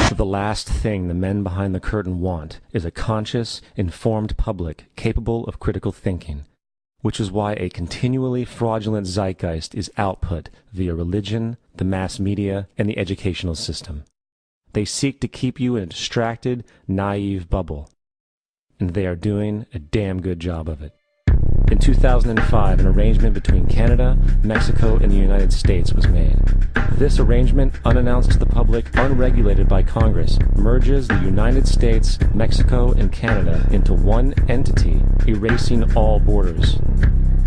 The last thing the men behind the curtain want is a conscious, informed public capable of critical thinking, which is why a continually fraudulent zeitgeist is output via religion, the mass media, and the educational system. They seek to keep you in a distracted, naive bubble, and they are doing a damn good job of it. In 2005, an arrangement between Canada, Mexico, and the United States was made. This arrangement, unannounced to the public, unregulated by Congress, merges the United States, Mexico, and Canada into one entity, erasing all borders.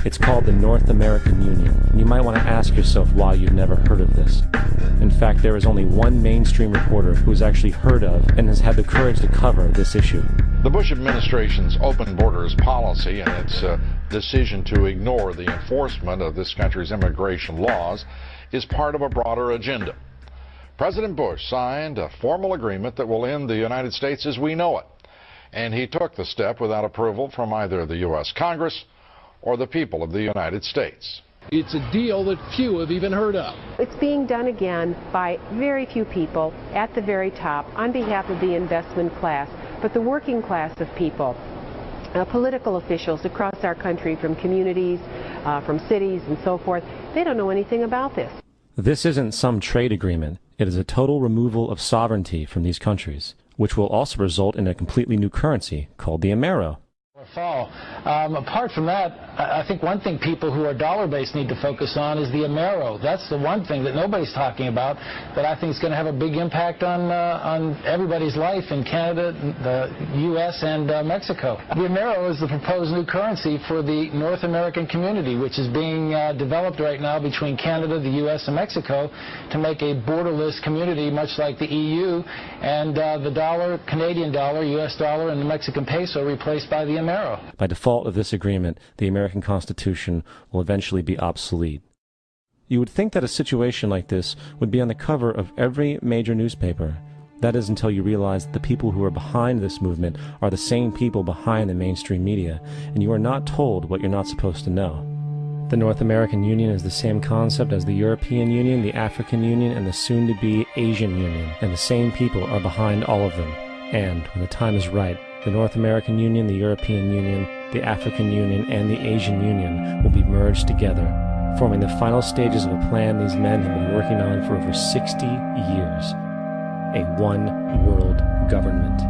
It's called the North American Union, and you might want to ask yourself why you've never heard of this. In fact, there is only one mainstream reporter who has actually heard of and has had the courage to cover this issue. The Bush administration's open borders policy and its decision to ignore the enforcement of this country's immigration laws is part of a broader agenda. President Bush signed a formal agreement that will end the United States as we know it, and he took the step without approval from either the U.S. Congress or the people of the United States. It's a deal that few have even heard of. It's being done again by very few people at the very top on behalf of the investment class, but the working class of people, political officials across our country, from communities, from cities and so forth, they don't know anything about this. This isn't some trade agreement. It is a total removal of sovereignty from these countries, which will also result in a completely new currency called the n.a.u. Fall. Apart from that, I think one thing people who are dollar-based need to focus on is the n.a.u. That's the one thing that nobody's talking about that I think is going to have a big impact on everybody's life in Canada, the U.S., and Mexico. The n.a.u. is the proposed new currency for the North American community, which is being developed right now between Canada, the U.S., and Mexico to make a borderless community, much like the EU, and the dollar, Canadian dollar, U.S. dollar, and the Mexican peso replaced by the n.a.u. By default of this agreement, the American Constitution will eventually be obsolete. You would think that a situation like this would be on the cover of every major newspaper. That is until you realize that the people who are behind this movement are the same people behind the mainstream media, and you are not told what you're not supposed to know. The North American Union is the same concept as the European Union, the African Union, and the soon-to-be Asian Union, and the same people are behind all of them. And, when the time is right, the North American Union, the European Union, the African Union, and the Asian Union will be merged together, forming the final stages of a plan these men have been working on for over 60 years. A one-world government.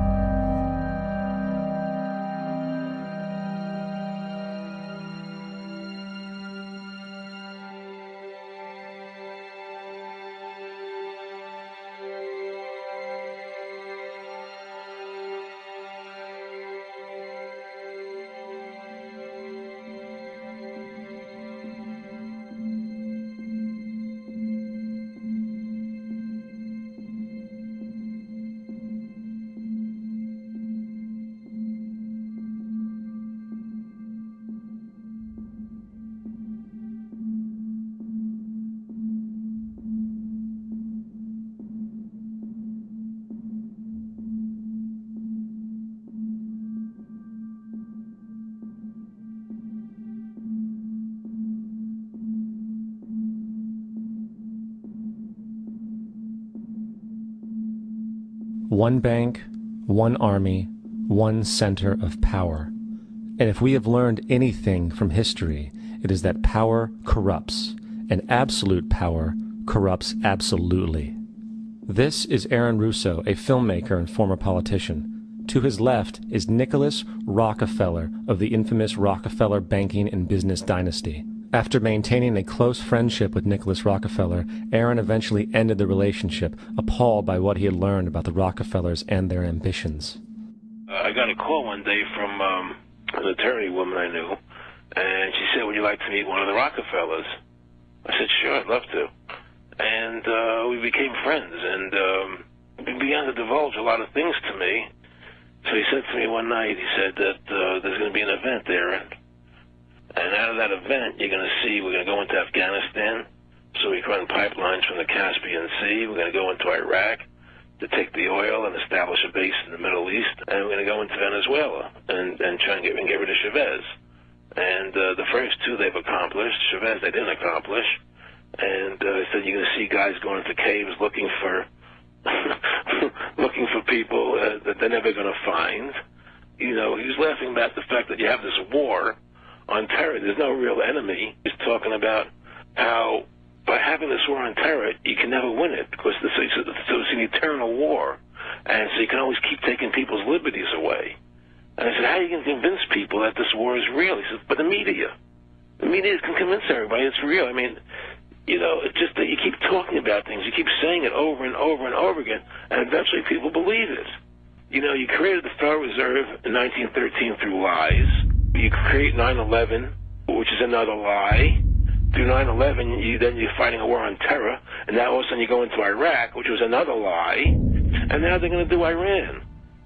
One bank, one army, one center of power. And if we have learned anything from history, it is that power corrupts, and absolute power corrupts absolutely. This is Aaron Russo, a filmmaker and former politician. To his left is Nicholas Rockefeller of the infamous Rockefeller banking and business dynasty. After maintaining a close friendship with Nicholas Rockefeller, Aaron eventually ended the relationship, appalled by what he had learned about the Rockefellers and their ambitions. I got a call one day from an attorney woman I knew, and she said, "Would you like to meet one of the Rockefellers?" I said, "Sure, I'd love to." And we became friends, and he began to divulge a lot of things to me. So he said to me one night, he said that there's going to be an event there, and out of that event, you're going to see, we're going to go into Afghanistan, so we can run pipelines from the Caspian Sea. We're going to go into Iraq to take the oil and establish a base in the Middle East, and we're going to go into Venezuela and try and get rid of Chavez. And the first two they've accomplished. Chavez they didn't accomplish. And he said you're going to see guys going into caves looking for they're never going to find. You know, he was laughing about the fact that you have this war on terror. There's no real enemy. He's talking about how by having this war on terror, you can never win it because so it's an eternal war. And so you can always keep taking people's liberties away. And I said, how are you going to convince people that this war is real? He said, but the media can convince everybody it's real. I mean, you know, it's just that you keep talking about things. You keep saying it over and over and over again, and eventually people believe it. You know, you created the Federal Reserve in 1913 through lies. You create 9/11, which is another lie. Through 9/11, you're fighting a war on terror, and now all of a sudden you go into Iraq, which was another lie, and now they're going to do Iran.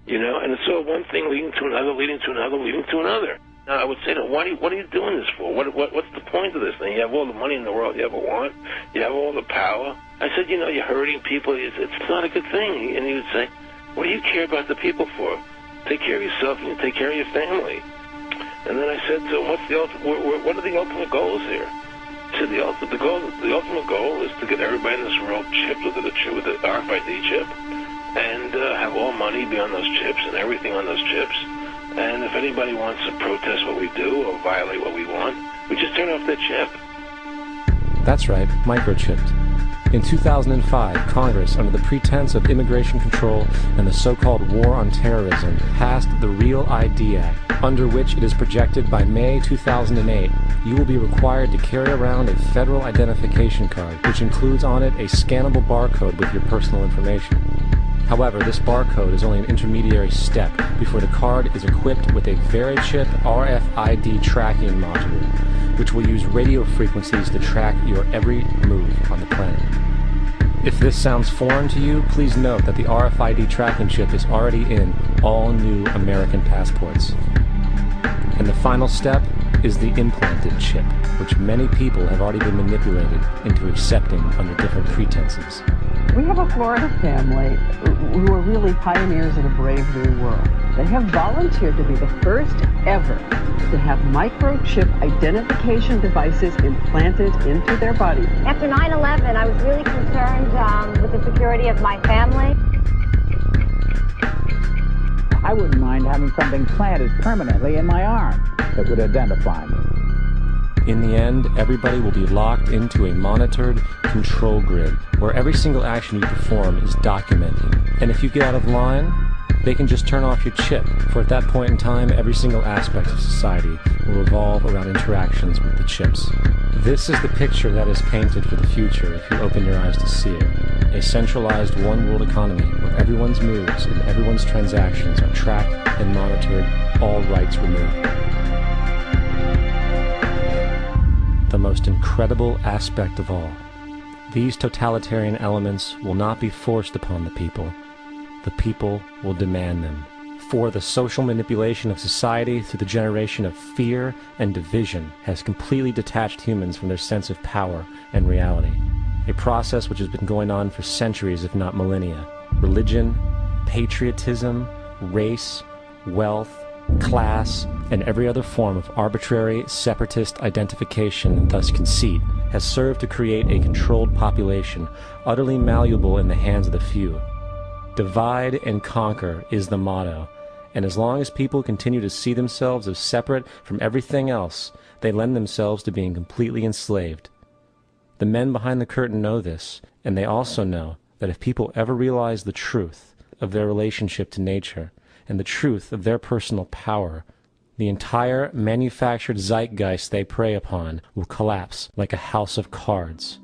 You know, and it's all one thing leading to another, leading to another, leading to another. Now, I would say, what are you doing this for? What's the point of this thing? You have all the money in the world you ever want. You have all the power. I said, you know, you're hurting people. It's not a good thing. And he would say, what do you care about the people for? Take care of yourself and you take care of your family. And then I said, so what are the ultimate goals here? He said, the ultimate goal is to get everybody in this world chipped with the RFID chip and have all money be on those chips and everything on those chips. And if anybody wants to protest what we do or violate what we want, we just turn off their chip. That's right, microchipped. In 2005, Congress, under the pretense of immigration control and the so-called war on terrorism, passed the REAL ID Act, under which it is projected by May 2008, you will be required to carry around a federal identification card, which includes on it a scannable barcode with your personal information. However, this barcode is only an intermediary step before the card is equipped with a VeriChip RFID tracking module, which will use radio frequencies to track your every move on the planet. If this sounds foreign to you, please note that the RFID tracking chip is already in all new American passports. And the final step is the implanted chip, which many people have already been manipulated into accepting under different pretenses. We have a Florida family who are really pioneers in a brave new world. They have volunteered to be the first ever to have microchip identification devices implanted into their body. After 9/11, I was really concerned with the security of my family. I wouldn't mind having something planted permanently in my arm that would identify me. In the end, everybody will be locked into a monitored control grid where every single action you perform is documented. And if you get out of line, they can just turn off your chip, for at that point in time, every single aspect of society will revolve around interactions with the chips. This is the picture that is painted for the future if you open your eyes to see it. A centralized one-world economy where everyone's moves and everyone's transactions are tracked and monitored, all rights removed. The most incredible aspect of all. These totalitarian elements will not be forced upon the people. The people will demand them. For the social manipulation of society through the generation of fear and division has completely detached humans from their sense of power and reality. A process which has been going on for centuries, if not millennia. Religion, patriotism, race, wealth, class, and every other form of arbitrary, separatist identification and thus conceit has served to create a controlled population, utterly malleable in the hands of the few. Divide and conquer is the motto, and as long as people continue to see themselves as separate from everything else, they lend themselves to being completely enslaved. The men behind the curtain know this, and they also know that if people ever realize the truth of their relationship to nature, and the truth of their personal power, the entire manufactured zeitgeist they prey upon will collapse like a house of cards.